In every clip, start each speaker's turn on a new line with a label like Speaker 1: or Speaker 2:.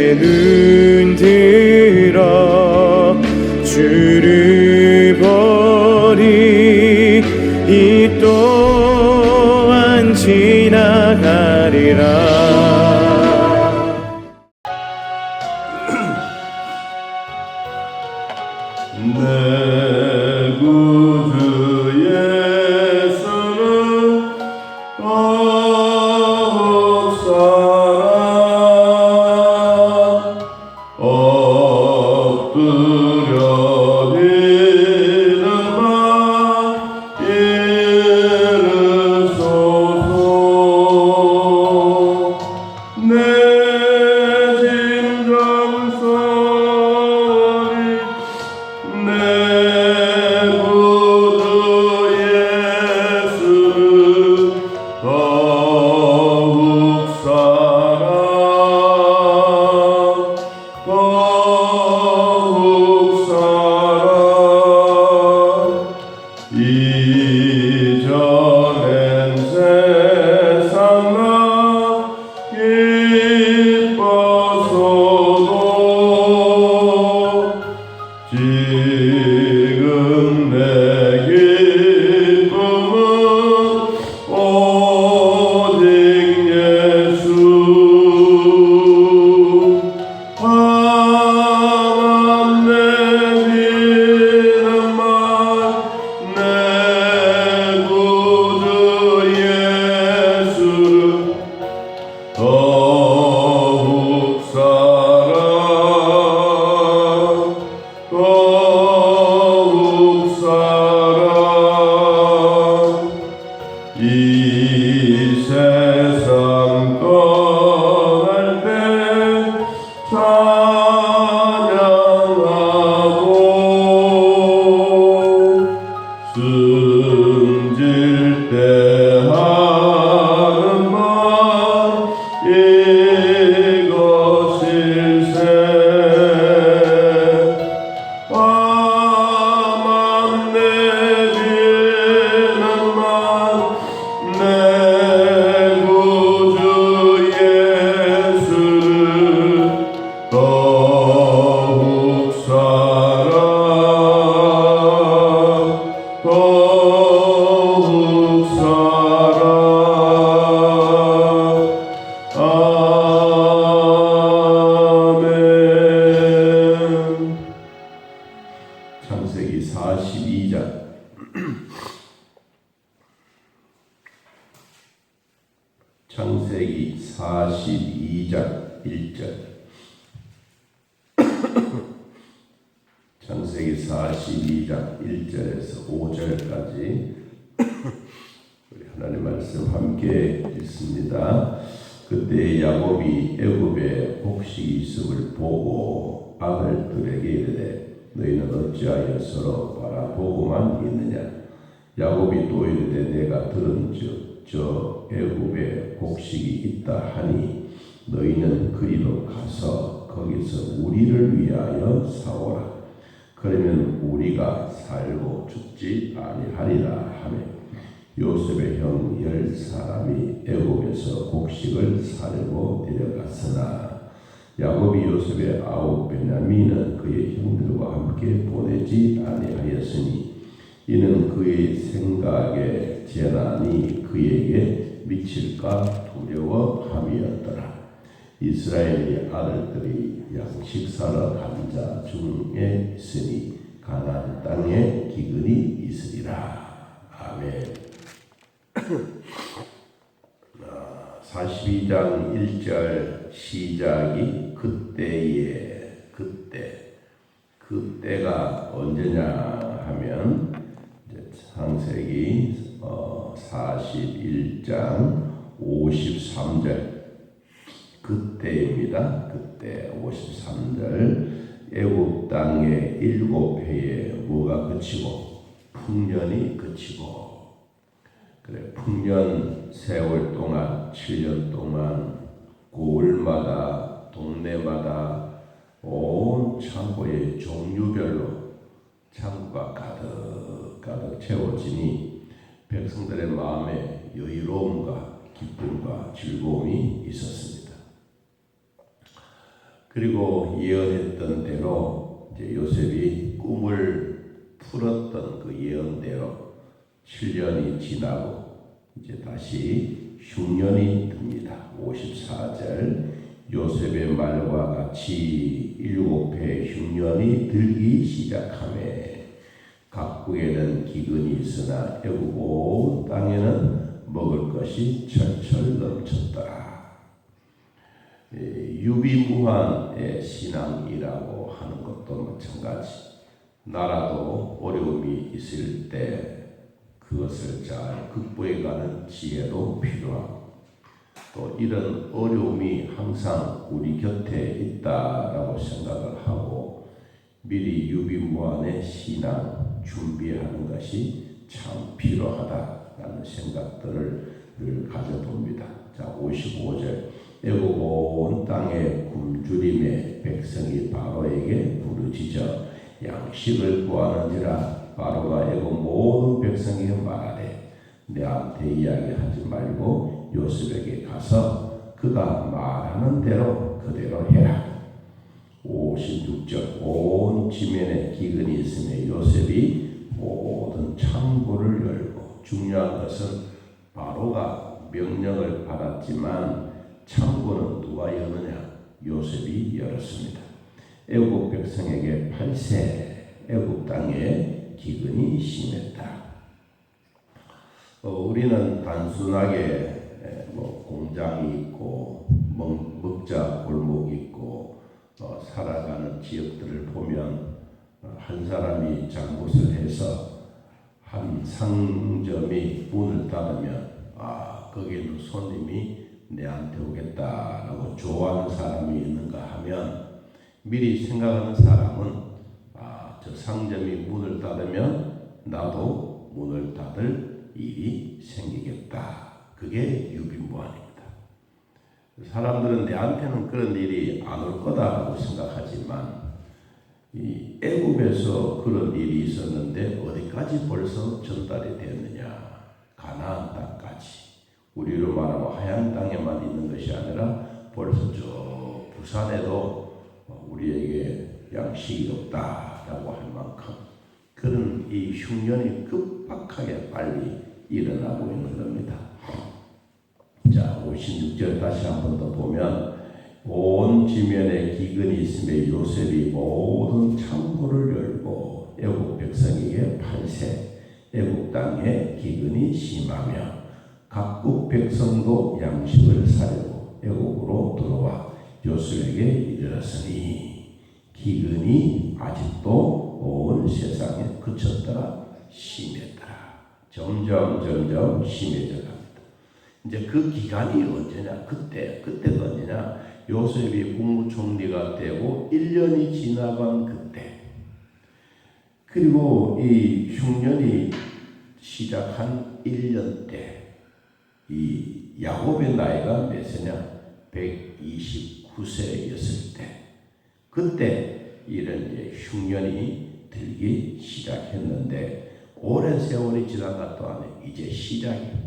Speaker 1: 내 눈 들어 주를 보리. 이 또한 지나가리라.
Speaker 2: 내 구주 예수는 엎사라 엎드려 비는바 이르소서. 내 진정소리 내 구주 예수 더욱 살아 더욱 살아. 이전엔 세상나 기뻐서도 지금 내 기쁨은 오직 예수. 하나님 내리는 말 내 구주 예수를 더욱 살아 더욱 살아. 이 세상 떠날 때 찬양하고 숨질 때 하는 말 이것일세. 화만 내리는 말 내 구주 예수를 더욱 살아 더욱 살아. 아멘. 창세기 42장 창세기 42장 1절 창세기 42장 1절에서 5절까지 우리 하나님 말씀 함께 읽습니다. 그때 야곱이 애굽에 곡식이 있음을 보고 아들들에게 이르되 너희는 어찌하여 서로 바라보고만 있느냐. 야곱이 또 이르되 내가 들은즉 저 애굽에 곡식이 있다 하니 너희는 그리로 가서 거기서 우리를 위하여 사오라. 그러면 우리가 살고 죽지 아니하리라 하며 요셉의 형 10사람이 애굽에서 곡식을 사려고 데려갔으나 야곱이 요셉의 아우 베냐민은 그의 형들과 함께 보내지 아니하였으니 이는 그의 생각에 재난이 그에게 미칠까 두려워함이었더라. 이스라엘의 아들들이 양식 사러 간 자 중에 있으니 가나안 땅에 기근이 있으리라. 아멘. 42장 1절 시작이 그때가 언제냐 하면 창세기 41장 53절 그때입니다. 그때 53절 애굽 땅의 7해에 뭐가 그치고 풍년이 그치고 그래 풍년 세월 동안 7년 동안 고을마다 동네마다 온 창고의 종류별로 창고가 가득 채워지니 백성들의 마음에 여유로움과 기쁨과 즐거움이 있었습니다. 그리고 예언했던 대로 이제 요셉이 꿈을 풀었던 그 예언대로 7년이 지나고 이제 다시 흉년이 듭니다. 54절 요셉의 말과 같이 7해 흉년이 들기 시작하매 각국에는 기근이 있으나 애굽 온 땅에는 먹을 것이 철철 넘쳤더라. 유비무환의 신앙이라고 하는 것도 마찬가지. 나라도 어려움이 있을 때 그것을 잘 극복해가는 지혜도 필요하고 또 이런 어려움이 항상 우리 곁에 있다라고 생각을 하고 미리 유비무환의 신앙 준비하는 것이 참 필요하다라는 생각들을 가져봅니다. 자, 55절 애굽 온 땅에 굶주림에 백성이 바로에게 부르짖어 양식을 구하는지라 바로가 애굽 모든 백성에게 말하되 내한테 이야기하지 말고 요셉에게 가서 그가 말하는 대로 그대로 해라. 56절 온 지면에 기근이 있으며 요셉이 모든 창고를 열고 중요한 것은 바로가 명령을 받았지만 창고는 누가 여느냐? 요셉이 열었습니다. 애굽 백성에게 8세 애굽 땅에 기근이 심했다. 우리는 단순하게 공장이 있고 먹자 골목이 있고 살아가는 지역들을 보면 한 사람이 잘못을 해서 한 상점이 문을 닫으면 거기는 손님이 내한테 오겠다라고 좋아하는 사람이 있는가 하면 미리 생각하는 사람은 저 상점이 문을 닫으면 나도 문을 닫을 일이 생기겠다. 그게 유비무환입니다. 사람들은 내한테는 그런 일이 안 올 거다라고 생각하지만 이 애굽에서 그런 일이 있었는데 어디까지 벌써 전달이 됐느냐? 가나안 땅까지. 우리로 말하면 하얀 땅에만 있는 것이 아니라 벌써 저 부산에도 우리에게 양식이 없다라고 할 만큼 그런 이 흉년이 급박하게 빨리 일어나고 있는 겁니다. 자, 56절 다시 한 번 더 보면 온 지면에 기근이 있으며 요셉이 모든 창고를 열고 애굽 백성에게 8세 애굽 땅에 기근이 심하며 각국 백성도 양식을 사려고 애굽으로 들어와 요셉에게 이르렀으니 기근이 아직도 온 세상에 그쳤더라 심했더라. 점점 심해져 갑니다. 이제 그 기간이 언제냐? 그때가 언제냐? 요셉이 국무총리가 되고 1년이 지나간 그때. 그리고 이 흉년이 시작한 1년 때 이 야곱의 나이가 몇 세냐? 129세였을 때. 그때 이런 이제 흉년이 들기 시작했는데 오랜 세월이 지난 것도 아니에요. 이제 시작이에요.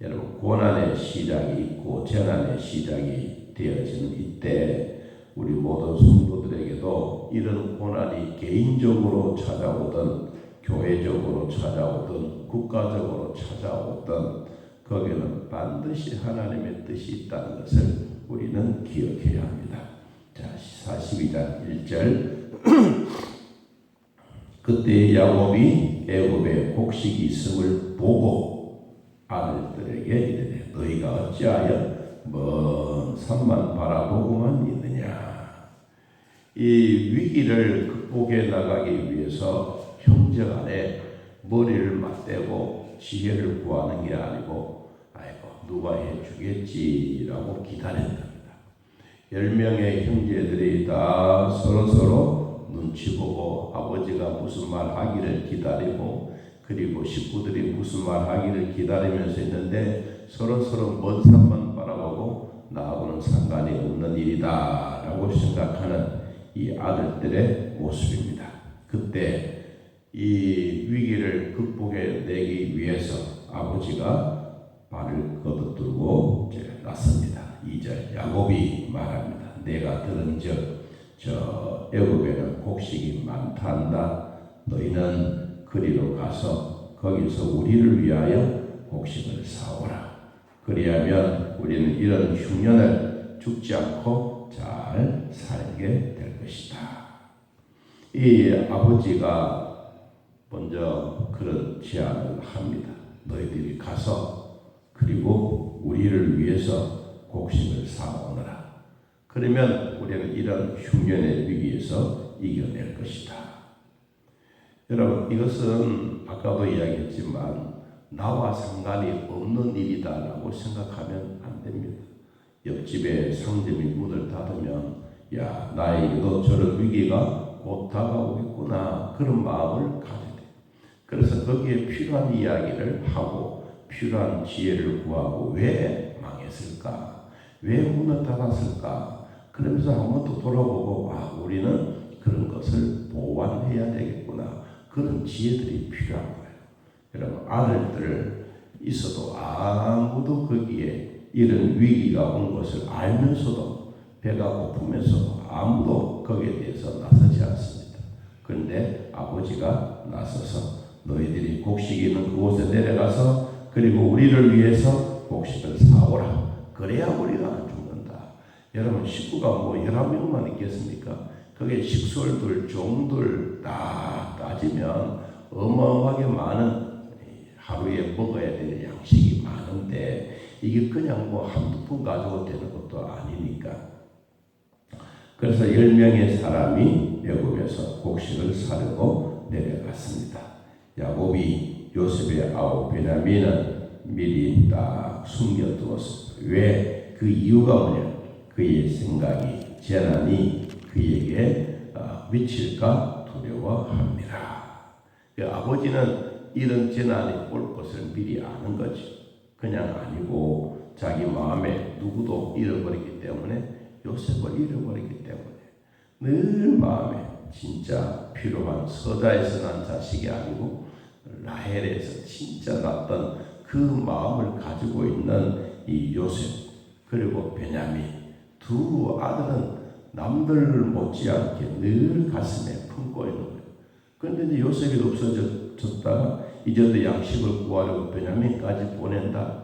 Speaker 2: 여러분 고난의 시작이 있고 재난의 시작이 되어지는 이때 우리 모든 성도들에게도 이런 고난이 개인적으로 찾아오든 교회적으로 찾아오든 국가적으로 찾아오든 거기는 반드시 하나님의 뜻이 있다는 것을 우리는 기억해야 합니다. 자, 42장 1절 그때 야곱이 애굽에 곡식이 있음을 보고 아들들에게 이르되 너희가 어찌하여 먼 산만 바라보고만 있느냐. 이 위기를 극복해 나가기 위해서 형제간에 머리를 맞대고 지혜를 구하는 게 아니고 누가 해주겠지라고 기다리는 겁니다. 10명의 형제들이 다 서로 눈치 보고 아버지가 무슨 말 하기를 기다리고 그리고 식구들이 무슨 말 하기를 기다리면서 있는데 서로 먼 산만 바라보고 나하고는 상관이 없는 일이다 라고 생각하는 이 아들들의 모습입니다. 그때 이 위기를 극복해내기 위해서 아버지가 발을 걷어들고 이제 났습니다. 2절 야곱이 말합니다. 내가 들은즉 저 애굽에는 곡식이 많단다. 너희는 그리로 가서 거기서 우리를 위하여 곡식을 사오라. 그리하면 우리는 이런 흉년을 죽지 않고 잘 살게 될 것이다. 이 아버지가 먼저 그런 제안을 합니다. 너희들이 가서 그리고 우리를 위해서 곡식을 사오너라. 그러면 우리는 이런 흉년의 위기에서 이겨낼 것이다. 여러분, 이것은 아까도 이야기했지만 나와 상관이 없는 일이다라고 생각하면 안 됩니다. 옆집에 상점이 문을 닫으면 야, 나에게도 저런 위기가 곧 다가오겠구나, 그런 마음을 가져야 돼. 그래서 거기에 필요한 이야기를 하고 필요한 지혜를 구하고 왜 망했을까? 왜 문을 닫았을까? 그러면서 한 번 더 돌아보고 우리는 그런 것을 보완해야 되겠구나. 그런 지혜들이 필요한 거예요. 여러분, 아들들 있어도 아무도 거기에 이런 위기가 온 것을 알면서도 배가 고프면서도 아무도 거기에 대해서 나서지 않습니다. 그런데 아버지가 나서서 너희들이 곡식이 있는 그곳에 내려가서 그리고 우리를 위해서 곡식을 사오라. 그래야 우리가 안 죽는다. 여러분, 식구가 11명만 있겠습니까? 거기에 식솔들, 종들 다 따지면 어마어마하게 많은 하루에 먹어야 될 양식이 많은데 이게 그냥 한두 푼 가지고 되는 것도 아니니까. 그래서 10명의 사람이 애굽에서 곡식을 사려고 내려갔습니다. 야곱이 요셉의 아우 베냐민은 미리 딱 숨겨두었습니다. 왜? 그 이유가 뭐냐? 그의 생각이, 재난이 그에게 미칠까 두려워합니다. 그 아버지는 이런 재난이 올 것을 미리 아는 거죠. 그냥 아니고 자기 마음에 누구도 잃어버렸기 때문에, 요셉을 잃어버렸기 때문에 늘 마음에 진짜 필요한 서자에서 난 자식이 아니고 라헬에서 진짜 났던 그 마음을 가지고 있는 이 요셉 그리고 베냐민 두 아들은 남들 못지않게 늘 가슴에 품고 있는 거예요. 그런데 이제 요셉이 없어졌다가 이제도 양식을 구하려고 베냐민까지 보낸다.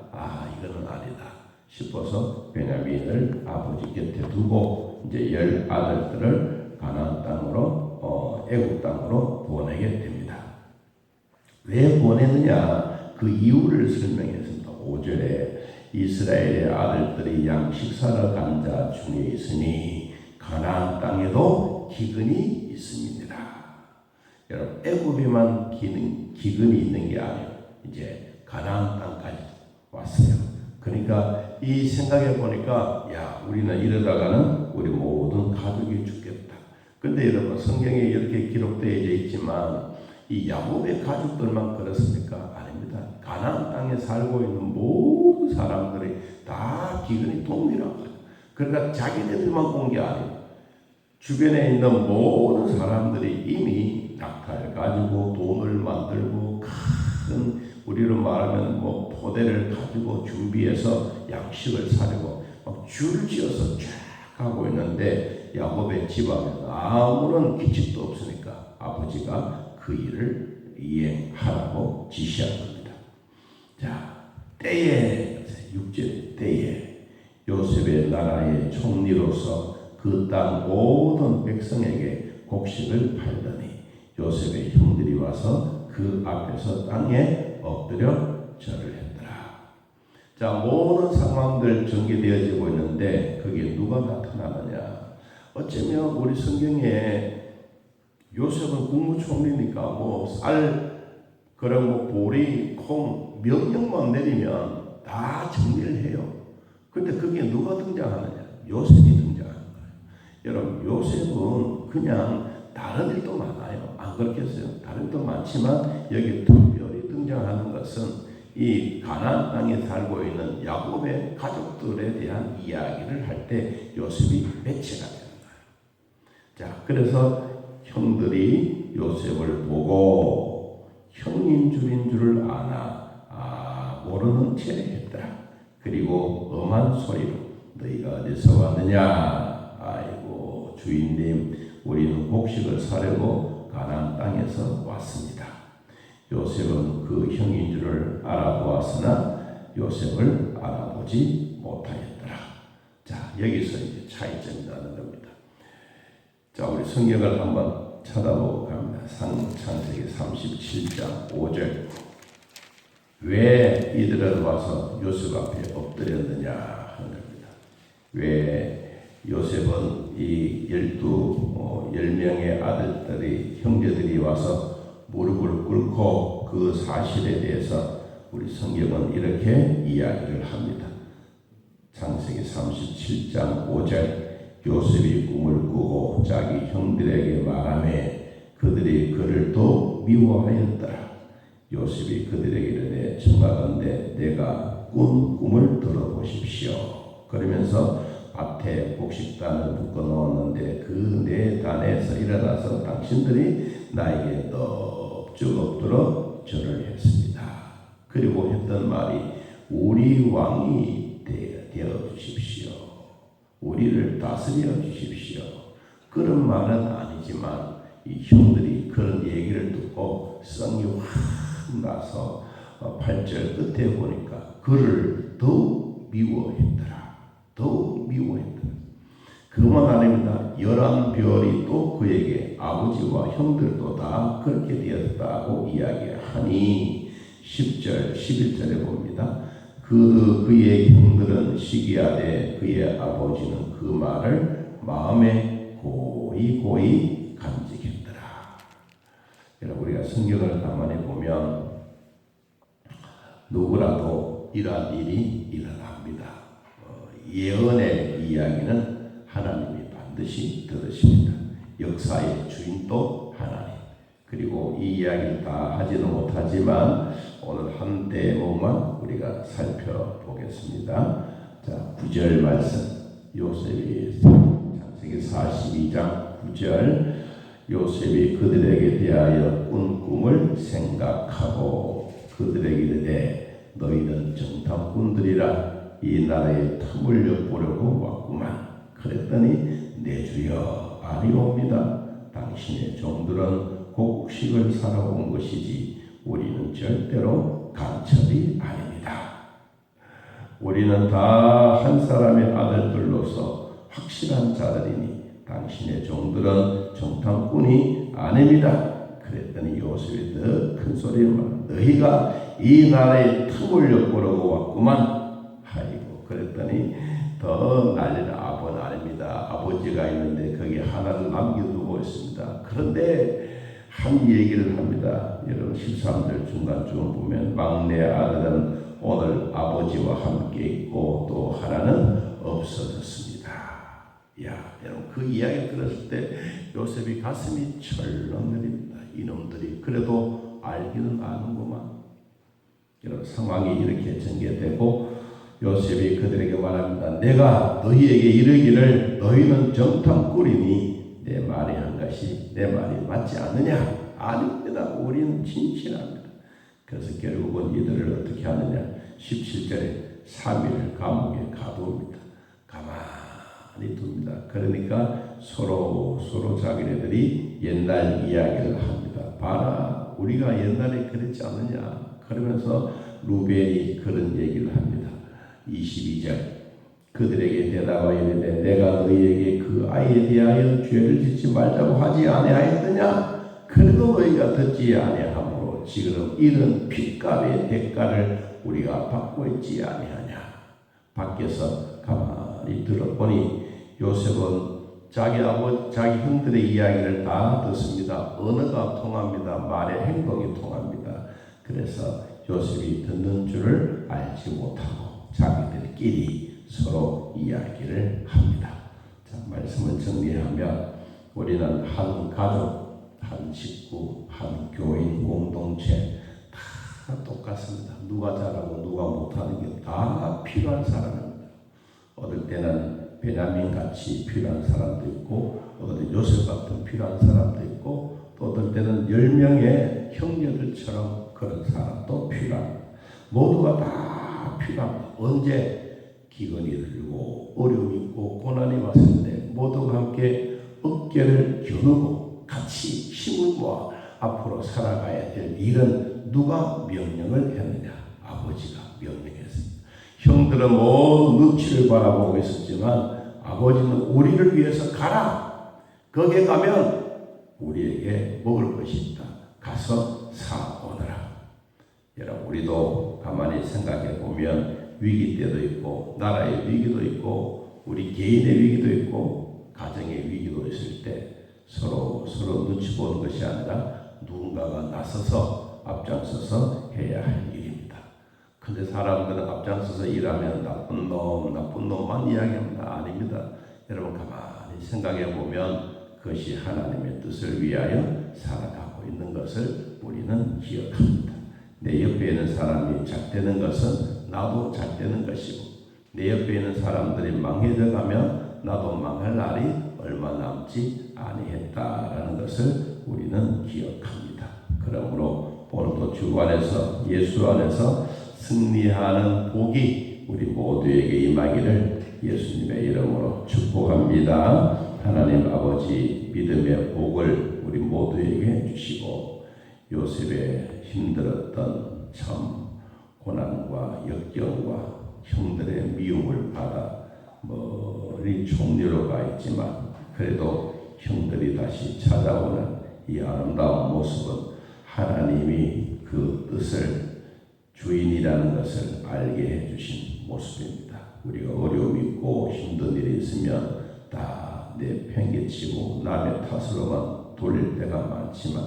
Speaker 2: 이거는 아니다 싶어서 베냐민을 아버지 곁에 두고 이제 10 아들들을 가나안 땅으로 애굽 땅으로 보내게 됩니다. 왜 보내느냐? 그 이유를 설명했습니다. 5절에 이스라엘의 아들들이 양식 사러 간 자 중에 있으니 가나안 땅에도 기근이 있습니다. 여러분, 애굽에만 기근이 있는 게 아니에요. 이제 가나안 땅까지 왔어요. 그러니까 이 생각해 보니까 우리는 이러다가는 우리 모든 가족이 죽겠다. 근데 여러분, 성경에 이렇게 기록되어 있지만 이 야곱의 가족들만 그렇습니까? 아닙니다. 가나안 땅에 살고 있는 모든 사람들이 다 기근이 동일하고, 그러니까 자기네들만 온 게 아니에요. 주변에 있는 모든 사람들이 이미 낙타를 가지고 돈을 만들고 큰, 우리로 말하면 포대를 가지고 준비해서 양식을 사려고 막 줄지어서 쫙 하고 있는데, 야곱의 집안에는 아무런 기칙도 없으니까 아버지가 그 일을 이행하라고 지시한 겁니다. 자, 때에 6절 때에 요셉의 나라의 총리로서 그 땅 모든 백성에게 곡식을 팔더니 요셉의 형들이 와서 그 앞에서 땅에 엎드려 절을 했더라. 자, 모든 상황들 전개되어지고 있는데 거기에 누가 나타나느냐? 어쩌면 우리 성경에 요셉은 국무총리니까 쌀, 그리고 보리, 콩 명령만 내리면 다 정리를 해요. 근데 거기에 누가 등장하느냐? 요셉이 등장하는 거예요. 여러분, 요셉은 그냥 다른 일도 많아요. 안 그렇겠어요? 다른 일도 많지만 여기 특별히 등장하는 것은 이 가나안 땅에 살고 있는 야곱의 가족들에 대한 이야기를 할 때 요셉이 매체가 되는 거예요. 자, 그래서 형들이 요셉을 보고 형인 줄을 아나 모르는 채 했더라. 그리고 엄한 소리로 너희가 어디서 왔느냐? 아이고 주인님, 우리는 곡식을 사려고 가나안 땅에서 왔습니다. 요셉은 그 형인 줄을 알아보았으나 요셉을 알아보지 못하였더라. 자, 여기서 이제 차이점이 나는 겁니다. 자, 우리 성경을 한번 찾아보고 갑니다. 창세기 37장 5절. 왜 이들은 와서 요셉 앞에 엎드렸느냐 하는 겁니다. 왜 요셉은 이 10명의 아들들이 형제들이 와서 무릎을 꿇고 그 사실에 대해서 우리 성경은 이렇게 이야기를 합니다. 창세기 37장 5절. 요셉이 꿈을 꾸고 자기 형들에게 말하매 그들이 그를 또 미워하였더라. 요셉이 그들에게 이르되 청하건대 내가 꾼 꿈을 들어보십시오. 그러면서 밭에 곡식단을 묶어 놓았는데 그 네 단에서 일어나서 당신들이 나에게 넙죽 엎드려 절을 했습니다. 그리고 했던 말이 우리 왕이 되어 주십시오. 우리를 다스려 주십시오. 그런 말은 아니지만 이 형들이 그런 얘기를 듣고 성이 확 나서 8절 끝에 보니까 그를 더욱 미워했더라. 더욱 미워했더라. 그만 아닙니다. 11별이 또 그에게 아버지와 형들도 다 그렇게 되었다고 이야기하니 10절 11절에 봅니다. 그의 형들은 시기하되 그의 아버지는 그 말을 마음에 고이 간직했더라. 여러분, 우리가 성경을 가만히 보면 누구라도 이러한 일이 일어납니다. 예언의 이야기는 하나님이 반드시 들으십니다. 역사의 주인도 하나님. 그리고 이 이야기를 다 하지는 못하지만 오늘 한 대목만 우리가 살펴보겠습니다. 자, 9절 말씀. 요셉이 창세기 42장 9절. 요셉이 그들에게 대하여 꾼 꿈을 생각하고 그들에게 이르되 너희는 정탐꾼들이라 이 나라에 틈을 엿보려고 왔구만. 그랬더니 내 주여 아니옵니다. 당신의 종들은 곡식을 사러 온 것이지 우리는 절대로 간첩이 아닙니다. 우리는 다 한 사람의 아들들로서 확실한 자들이니 당신의 종들은 정탐꾼이 아닙니다. 그랬더니 요셉이 더 큰 소리로 말합니다. 너희가 이 나라의 틈을 엿보려고 왔구만. 아이고, 그랬더니 더 난리는 아버는 아닙니다. 아버지가 있는데 거기 하나를 남겨두고 있습니다. 그런데 한 얘기를 합니다. 여러분 13절 중간쯤 보면 막내 아들은 오늘 아버지와 함께 있고 또 하나는 없어졌습니다. 야, 여러분 그 이야기를 들었을 때 요셉이 가슴이 철렁거립니다. 이놈들이 그래도 알기는 아는구만. 여러분 상황이 이렇게 전개되고 요셉이 그들에게 말합니다. 내가 너희에게 이르기를 너희는 정탐꾼이니 내 말이 한 것이 내 말이 맞지 않느냐? 아닙니다. 우리는 진실합니다. 그래서 결국은 이들을 어떻게 하느냐? 17절에 3일 감옥에 가두옵니다. 가만히 둡니다. 그러니까 서로 자기네들이 옛날 이야기를 합니다. 봐라, 우리가 옛날에 그랬지 않느냐? 그러면서 루벤이 그런 얘기를 합니다. 22절 그들에게 대답하여 이르되 내가 너희에게 그 아이에 대하여 죄를 짓지 말자고 하지 아니하였느냐? 그래도 너희가 듣지 아니하므로 지금 이런 핏값의 대가를 우리가 받고 있지 아니하냐? 밖에서 가만히 들어보니 요셉은 자기 형들의 이야기를 다 듣습니다. 언어가 통합니다. 말의 행동이 통합니다. 그래서 요셉이 듣는 줄을 알지 못하고 자기들끼리 서로 이야기를 합니다. 자, 말씀을 정리하면 우리는 한 가족, 한 식구, 한 교인 공동체 다 똑같습니다. 누가 잘하고 누가 못하는 게 다 필요한 사람입니다. 어떨 때는 베냐민 같이 필요한 사람도 있고 어떨 때 요셉 같은 필요한 사람도 있고 또 어떨 때는 10명의 형제들처럼 그런 사람도 필요합니다. 모두가 다 필요합니다. 언제 기근이 들고 어려움이 있고 고난이 왔을 때 모두가 함께 어깨를 겨누고 같이 힘을 모아 앞으로 살아가야 될 일은 누가 명령을 했느냐? 아버지가 명령했습니다. 형들은 모든 눈치를 바라보고 있었지만 아버지는 우리를 위해서 가라. 거기에 가면 우리에게 먹을 것이 있다. 가서 사오너라. 여러분, 우리도 가만히 생각해 보면 위기 때도 있고 나라의 위기도 있고 우리 개인의 위기도 있고 가정의 위기도 있을 때 서로 눈치 보는 것이 아니라 누군가가 나서서 앞장서서 해야 할 일입니다. 근데 사람들은 앞장서서 일하면 나쁜 놈만 이야기합니다. 아닙니다. 여러분, 가만히 생각해 보면 그것이 하나님의 뜻을 위하여 살아가고 있는 것을 우리는 기억합니다. 내 옆에 있는 사람이 잘되는 것은 나도 잘되는 것이고 내 옆에 있는 사람들이 망해져 가면 나도 망할 날이 얼마 남지 아니했다라는 것을 우리는 기억합니다. 그러므로 오늘도 주 안에서 예수 안에서 승리하는 복이 우리 모두에게 임하기를 예수님의 이름으로 축복합니다. 하나님 아버지, 믿음의 복을 우리 모두에게 주시고 요셉의 힘들었던 참 고난과 역경과 형들의 미움을 받아 멀리 총리로 가 있지만 그래도 형들이 다시 찾아오는 이 아름다운 모습은 하나님이 그 뜻을 주인이라는 것을 알게 해주신 모습입니다. 우리가 어려움이 있고 힘든 일이 있으면 다 내팽개치고 남의 탓으로만 돌릴 때가 많지만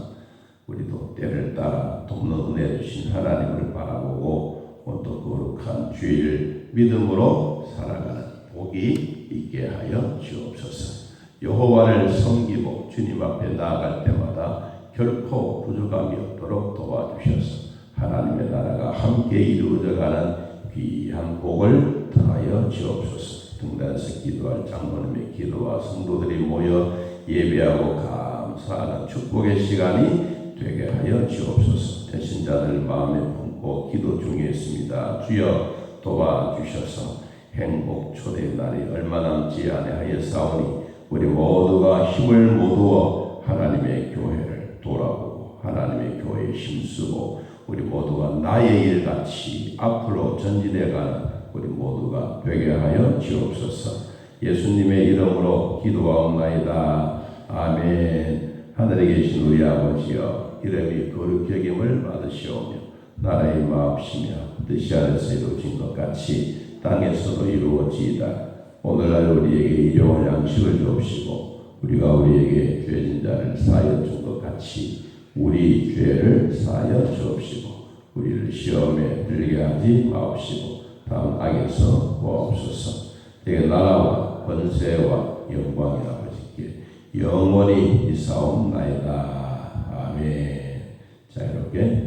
Speaker 2: 우리도 때를 따라 돕는 은혜 주신 하나님을 바라보고 오늘도 거룩한 주일 믿음으로 살아가는 복이 있게 하여 주옵소서. 여호와를 섬기고 주님 앞에 나아갈 때마다 결코 부족함이 없도록 도와주셔서 하나님의 나라가 함께 이루어져가는 귀한 복을 더하여 주옵소서. 등단에서 기도할 장로님의 기도와 성도들이 모여 예배하고 감사하는 축복의 시간이 되게 하여 주옵소서. 대신자들 마음에 품고 기도 중에 있습니다. 주여 도와주셔서 행복 초대의 날이 얼마 남지 아니하였사오니 우리 모두가 힘을 모두어 하나님의 교회를 돌아보고 하나님의 교회에 힘쓰고 우리 모두가 나의 일같이 앞으로 전진해가는 우리 모두가 되게 하여 주옵소서. 예수님의 이름으로 기도하옵나이다. 아멘. 하늘에 계신 우리 아버지여, 이름이 거룩히 여김을 받으시오며 나라의 마옵시며 뜻이 하늘에서 이루어진 것 같이 땅에서도 이루어지이다. 오늘날 우리에게 일용할 양식을 주옵시고 우리가 우리에게 죄진 자를 사하여 준 것 같이 우리 죄를 사하여 주옵시고 우리를 시험에 들게 하지 마옵시고 다음 악에서 구하옵소서. 내게 나라와 권세와 영광이 아버지께 영원히 있사옵나이다. 아멘. 자, 이렇게